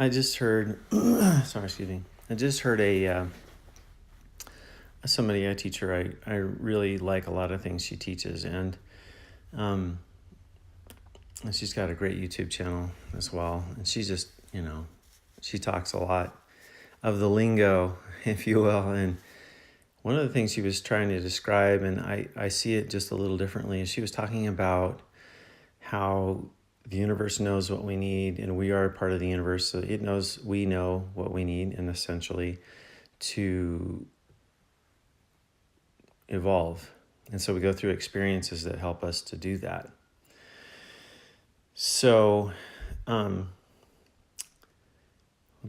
I just heard, sorry, excuse me. I just heard somebody, a teacher, I really like a lot of things she teaches, um, and she's got a great YouTube channel as well. And she just, she talks a lot of the lingo, if you will. And one of the things she was trying to describe, and I see it just a little differently, is she was talking about how the universe knows what we need, and we are a part of the universe. So it knows we know what we need, and essentially to evolve. And so we go through experiences that help us to do that. So the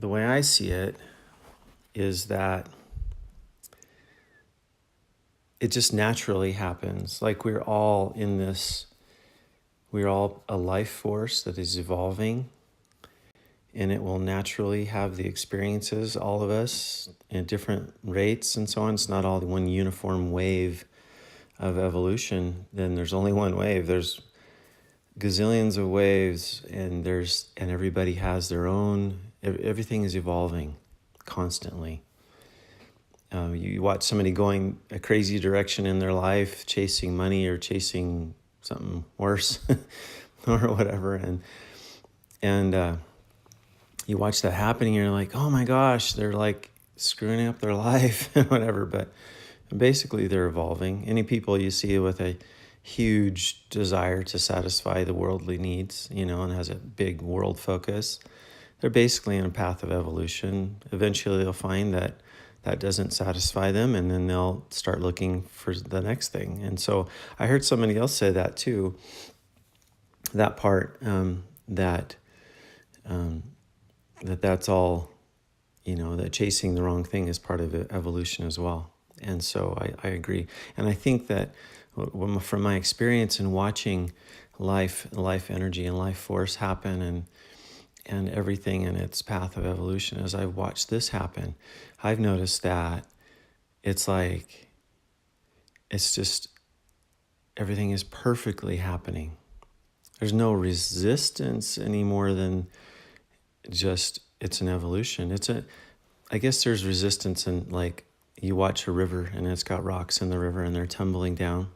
way I see it is that it just naturally happens. Like we're all a life force that is evolving, and it will naturally have the experiences, all of us, at different rates and so on. It's not all one uniform wave of evolution. Then there's only one wave. There's gazillions of waves, and everybody has their own. Everything is evolving constantly. You watch somebody going a crazy direction in their life, chasing money or chasing something worse or whatever, and you watch that happening, and you're like, oh my gosh, they're like screwing up their life and whatever. But basically, they're evolving. Any people you see with a huge desire to satisfy the worldly needs, and has a big world focus, they're basically in a path of evolution. Eventually, they'll find that doesn't satisfy them, and then they'll start looking for the next thing. And so I heard somebody else say that too, that part, that's all, that chasing the wrong thing is part of evolution as well. And so I agree. And I think that from my experience in watching life energy and life force happen, and everything in its path of evolution, as I've watched this happen, I've noticed that it's just, everything is perfectly happening. There's no resistance any more than just, it's an evolution. I guess there's resistance in, like, you watch a river and it's got rocks in the river and they're tumbling down,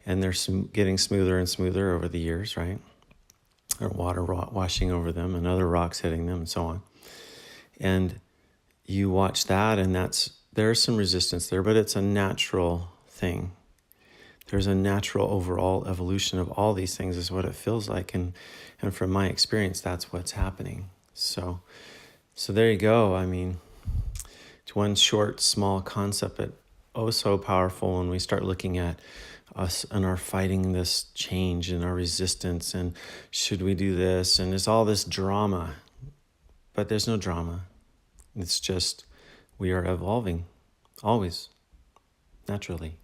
and they're getting smoother and smoother over the years, right? Or water washing over them and other rocks hitting them and so on. And you watch that, and there's some resistance there, but it's a natural thing. There's a natural overall evolution of all these things is what it feels like. And from my experience, that's what's happening. So there you go. I mean, it's one short, small concept, but oh so powerful when we start looking at us and our fighting this change and our resistance, and should we do this, and there's all this drama. But there's no drama. It's just we are evolving, always, naturally.